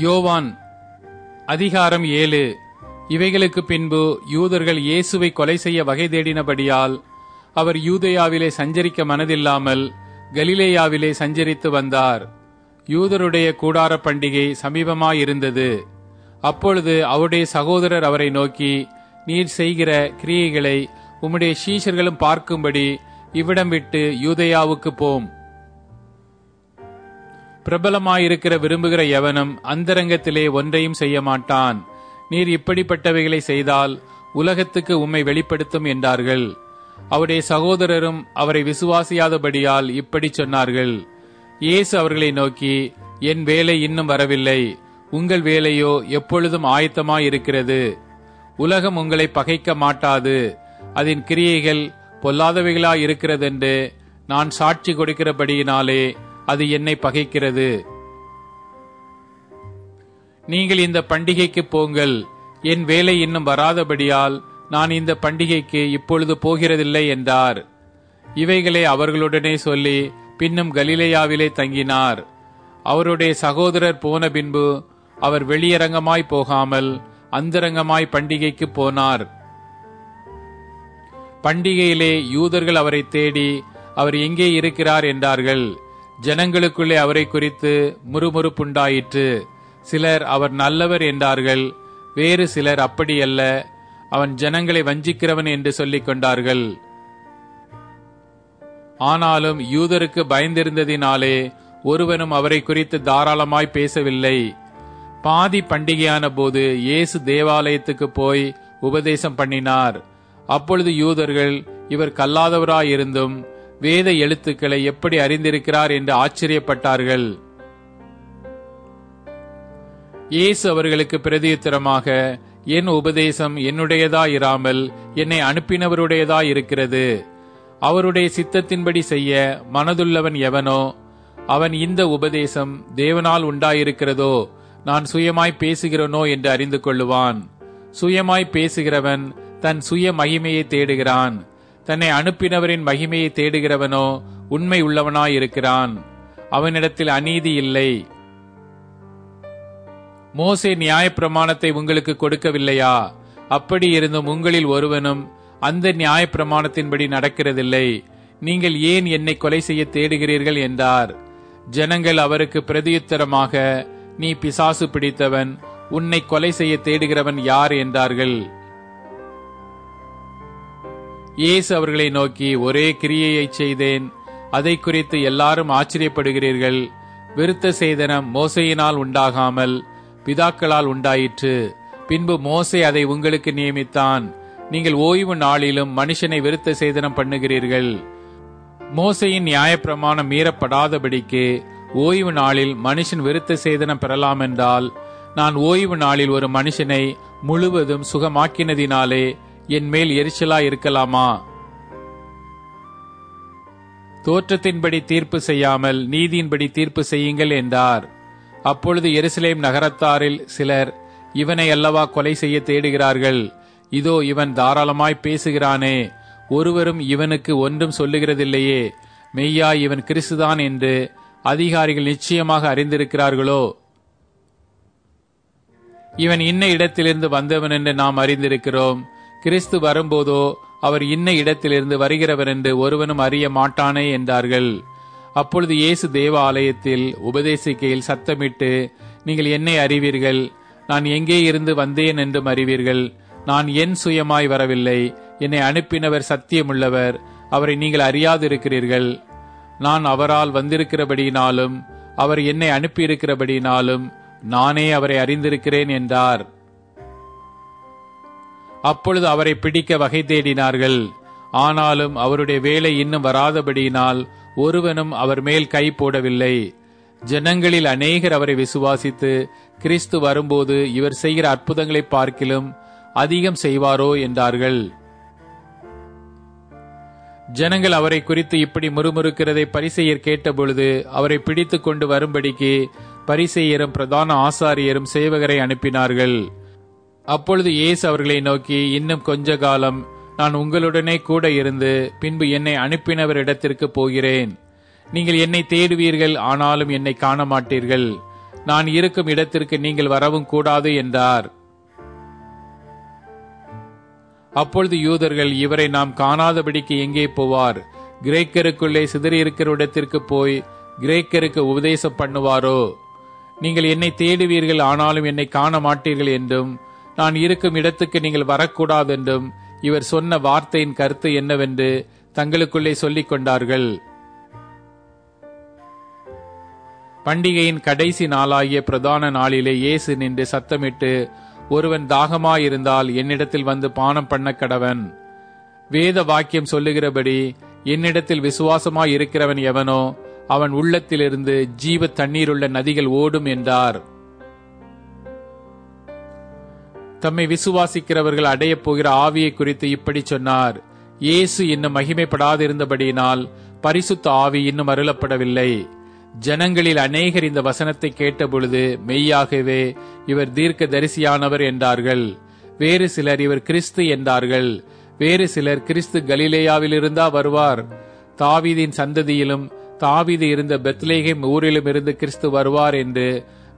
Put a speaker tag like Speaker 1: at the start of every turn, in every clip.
Speaker 1: யோவான் அதிகாரம் 7. இவைகளுக்கு பின்பு யூதர்கள் இயேசுவை கொலை செய்ய வகை தேடினபடியால் அவர் யூதேயாவிலே சஞ்சரிக்க மனதில்லாமல் கலிலேயாவிலே சஞ்சரித்து வந்தார். யூதருடைய கூடார பண்டிகை சமீபமாயிருந்தது. அப்பொழுது அவருடைய சகோதரர் அவரை நோக்கி, நீர் செய்கிற கிரியைகளை உம்முடைய சீஷர்களும் பார்க்கும்படி இவ்விடம் விட்டு யூதேயாவுக்கு போம். பிரபலமாயிருக்கிற விரும்புகிற எவனும் அந்தரங்கத்திலே ஒன்றையும் செய்ய மாட்டான். நீர் இப்படிப்பட்டவைகளை செய்தால் உலகத்துக்கு உம்மை வெளிப்படுத்தும் என்றார்கள். அவருடைய சகோதரரும் அவரை விசுவாசியாதபடியால் இப்படி சொன்னார்கள். இயேசு அவர்களை நோக்கி, என் வேலை இன்னும் வரவில்லை, உங்கள் வேலையோ எப்பொழுதும் ஆயத்தமாயிருக்கிறது. உலகம் உங்களை பகைக்க மாட்டாது, அதன் கிரியைகள் பொல்லாதவைகளாயிருக்கிறதென்று நான் சாட்சி கொடுக்கிறபடியினாலே அது என்னை பகைக்கிறது. நீங்கள் இந்த பண்டிகைக்கு போங்கள், என் வேலை இன்னும் வராதபடியால் நான் இந்த பண்டிகைக்கு இப்பொழுது போகிறதில்லை என்றார். இவைகளை அவர்களுடனே சொல்லி பின்னும் கலிலேயாவிலே தங்கினார். அவருடைய சகோதரர் போன பின்பு அவர் வெளியரங்கமாய் போகாமல் அந்தரங்கமாய் பண்டிகைக்கு போனார். பண்டிகையிலே யூதர்கள் அவரை தேடி அவர் எங்கே இருக்கிறார் என்றார்கள். ஜனங்களுக்குள்ளே அவரை குறித்து முறுமுறுப்புண்டாயிற்று. சிலர் அவர் நல்லவர் என்றார்கள், வேறு சிலர் அப்படியல்ல, அவன் ஜனங்களை வஞ்சிக்கிறவன் என்று சொல்லிக் கொண்டார்கள். ஆனாலும் யூதருக்கு பயந்திருந்ததினாலே ஒருவனும் அவரை குறித்து தாராளமாய் பேசவில்லை. பாதி பண்டிகையான போது இயேசு தேவாலயத்துக்கு போய் உபதேசம் பண்ணினார். அப்பொழுது யூதர்கள் இவர் கல்லாதவராயிருந்தும் வேத எழுத்துக்களை எப்படி அறிந்திருக்கிறார் என்று ஆச்சரியப்பட்டார்கள். இயேசு அவர்களுக்கு பிரதியுத்தரமாக, என் உபதேசம் என்னுடையதாயிராமல் என்னை அனுப்பினவருடையதாயிருக்கிறது. அவருடைய சித்தத்தின்படி செய்ய மனதுள்ளவன் எவனோ அவன் இந்த உபதேசம் தேவனால் உண்டாயிருக்கிறதோ நான் சுயமாய் பேசுகிறனோ என்று அறிந்து கொள்ளுவான். சுயமாய் பேசுகிறவன் தன் சுய மகிமையை தேடுகிறான். தன்னை அனுப்பினவரின் மகிமையை தேடுகிறவனோ உண்மை உள்ளவனாயிருக்கிறான். அவனிடத்தில் அநீதி இல்லை. மோசே நியாயப்பிரமாணத்தை உங்களுக்கு கொடுக்கவில்லையா? அப்படி இருந்தும் உங்களில் ஒருவனும் அந்த நியாயப்பிரமாணத்தின்படி நடக்கிறதில்லை. நீங்கள் ஏன் என்னை கொலை செய்ய தேடுகிறீர்கள் என்றார். ஜனங்கள் அவருக்கு பிரதியுத்தரமாக, நீ பிசாசு பிடித்தவன், உன்னை கொலை செய்ய தேடுகிறவன் யார் என்றார்கள். இயேசு அவர்களை நோக்கி, ஒரே கிரியையை செய்தேன், அதை குறித்து எல்லாரும் ஆச்சரியப்படுகிறீர்கள். விருத்த சேதனம் மோசையினால் உண்டாகாமல் பிதாக்களால் உண்டாயிற்று. பின்பு மோசே அதை உங்களுக்கு நியமித்தான். நீங்கள் ஓய்வு நாளிலும் மனுஷனை விருத்த சேதனம் பண்ணுகிறீர்கள். மோசையின் நியாயப்பிரமாணம் மீறப்படாதபடிக்கு ஓய்வு நாளில் மனுஷன் விருத்த சேதனம் பெறலாம் என்றால், நான் ஓய்வு நாளில் ஒரு மனுஷனை முழுவதும் சுகமாக்கினதினாலே என் மேல் எரிச்சலா இருக்கலாமா? தோற்றத்தின்படி தீர்ப்பு செய்யாமல் நீதியின்படி தீர்ப்பு செய்யுங்கள் என்றார். அப்பொழுது எருசலேம் நகரத்தாரில் சிலர், இவனை அல்லவா கொலை செய்ய தேடுகிறார்கள், இதோ இவன் தாராளமாய் பேசுகிறானே, ஒருவரும் இவனுக்கு ஒன்றும் சொல்லுகிறதில்லையே, மெய்யா இவன் கிறிஸ்துதான் என்று அதிகாரிகள் நிச்சயமாக அறிந்திருக்கிறார்களோ? இவன் இன்ன இடத்திலிருந்து வந்தவன் என்று நாம் அறிந்திருக்கிறோம். கிறிஸ்து வரும்போதோ அவர் இன்ன இடத்திலிருந்து வருகிறவர் என்று ஒருவனும் அறிய மாட்டானே என்றார்கள். அப்பொழுது இயேசு தேவ ஆலயத்தில் உபதேசிக்கையில் சத்தமிட்டு, நீங்கள் என்னை அறிவீர்கள், நான் எங்கே இருந்து வந்தேன் என்றும் அறிவீர்கள். நான் என் சுயமாய் வரவில்லை, என்னை அனுப்பினவர் சத்தியமுள்ளவர், அவரை நீங்கள் அறியாதிருக்கிறீர்கள். நான் அவரால் வந்திருக்கிறபடியினாலும் அவர் என்னை அனுப்பியிருக்கிறபடியினாலும் நானே அவரை அறிந்திருக்கிறேன் என்றார். அப்பொழுது அவரை பிடிக்க வகை தேடினார்கள். ஆனாலும் அவருடைய வேலை இன்னும் வராதபடியினால் ஒருவனும் அவர் மேல் கை போடவில்லை. ஜனங்களில் அநேகர் அவரை விசுவாசித்து, கிறிஸ்து வரும்போது இவர் செய்கிற அற்புதங்களை பார்க்கிலும் அதிகம் செய்வாரோ என்றார்கள். ஜனங்கள் அவரை குறித்து இப்படி முறுமுறுக்கிறதை பரிசேயர் கேட்டபொழுது அவரை பிடித்து கொண்டு வரும்படிக்கு பரிசேயரும் பிரதான ஆசாரியரும் சேவகரை அனுப்பினார்கள். அப்பொழுது இயேசு அவர்களை நோக்கி, இன்னும் கொஞ்ச காலம் நான் உங்களுடனே கூட இருந்து பின்பு என்னை அனுப்பினவர் இடத்திற்கு போகிறேன். நீங்கள் என்னை தேடுவீர்கள், ஆனாலும் என்னை காண மாட்டீர்கள். நான் இருக்கும் இடத்திற்கு நீங்கள் வரவும் கூடாது என்றார். அப்பொழுது யூதர்கள், இவரை நாம் காணாதபடிக்கு எங்கே போவார்? கிரேக்கருக்குள்ளே சிதறியிருக்கிற இடத்திற்கு போய் கிரேக்கருக்கு உபதேசம் பண்ணுவாரோ? நீங்கள் என்னை தேடுவீர்கள், ஆனாலும் என்னை காண மாட்டீர்கள் என்றும், நான் இருக்கும் இடத்துக்கு நீங்கள் வரக்கூடாது என்றும் இவர் சொன்ன வார்த்தையின் கருத்து என்னவென்று தங்களுக்குள்ளே சொல்லிக் கொண்டார்கள். பண்டிகையின் கடைசி நாளாகிய பிரதான நாளிலே இயேசு நின்று சத்தமிட்டு, ஒருவன் தாகமாயிருந்தால் என்னிடத்தில் வந்து பானம் பண்ண கடவன். வேத வாக்கியம் சொல்லுகிறபடி என்னிடத்தில் விசுவாசமாய் இருக்கிறவன் எவனோ அவன் உள்ளத்திலிருந்து ஜீவ தண்ணீருள்ள நதிகள் ஓடும் என்றார். தம்மை விசுவாசிக்கிறவர்கள் அடையப் போகிற ஆவியை குறித்து இப்படி சொன்னார். இயேசு இன்னும் மகிமைப்படாதிருந்தபடியினால் பரிசுத்த ஆவி இன்னும் அருளப்படவில்லை. ஜனங்களில் அநேகர் இந்த வசனத்தை கேட்டபொழுது, மெய்யாகவே இவர் தீர்க்க தரிசியானவர் என்றார்கள். வேறு சிலர், இவர் கிறிஸ்து என்றார்கள். வேறு சிலர், கிறிஸ்து கலிலேயாவிலிருந்தா வருவார்? தாவீதின் சந்ததியிலும் தாவீது இருந்த பெத்லேகேம் ஊரிலும் இருந்து கிறிஸ்து வருவார் என்று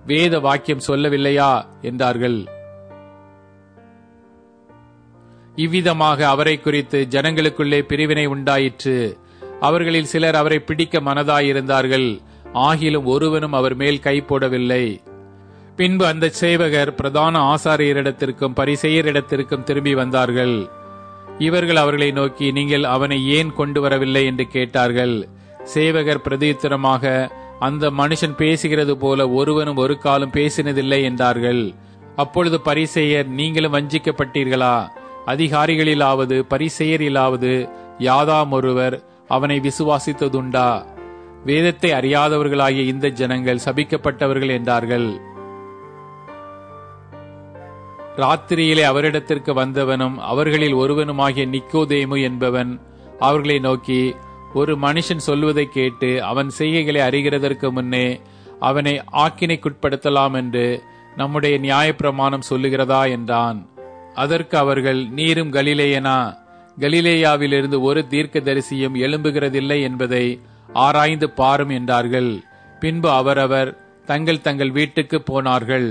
Speaker 1: வேத வாக்கியம் சொல்லவில்லையா என்றார்கள். இவ்விதமாக அவரை குறித்து ஜனங்களுக்குள்ளே பிரிவினை உண்டாயிற்று. அவர்களில் சிலர் அவரை பிடிக்க மனதாயிருந்தார்கள். ஆகிலும் ஒருவனும் அவர் மேல் கை போடவில்லை. பின்பு அந்த சேவகர் பிரதான ஆசாரியரிடத்திற்கும் பரிசேயரிடத்திற்கும் திரும்பி வந்தார்கள். இவர்கள் அவர்களை நோக்கி, நீங்கள் அவனை ஏன் கொண்டு வரவில்லை என்று கேட்டார்கள். சேவகர் பிரதியுத்தரமாக, அந்த மனுஷன் பேசுகிறது போல ஒருவனும் ஒரு காலம் பேசினதில்லை என்றார்கள். அப்பொழுது பரிசேயர், நீங்களும் வஞ்சிக்கப்பட்டீர்களா? அதிகாரிகளிலாவது பரிசேயரிலாவது யாதாம் ஒருவர் அவனை விசுவாசித்ததுண்டா? வேதத்தை அறியாதவர்களாகிய இந்த ஜனங்கள் சபிக்கப்பட்டவர்கள் என்றார்கள். ராத்திரியிலே அவரிடத்திற்கு வந்தவனும் அவர்களில் ஒருவனுமாகிய நிக்கோதேமு என்பவன் அவர்களை நோக்கி, ஒரு மனுஷன் சொல்வதை கேட்டு அவன் செய்கைகளை அறிகிறதற்கு முன்னே அவனை ஆக்கினைக்குட்படுத்தலாம் என்று நம்முடைய நியாயப்பிரமாணம் சொல்லுகிறதா என்றான். அதற்கு அவர்கள், நீரும் கலிலேயனா? கலிலேயாவிலிருந்து ஒரு தீர்க்கதரிசியும் எழும்புகிறதில்லை என்பதை ஆராய்ந்து பாரும் என்றார்கள். பின்பு அவரவர் தங்கள் தங்கள் வீட்டுக்கு போனார்கள்.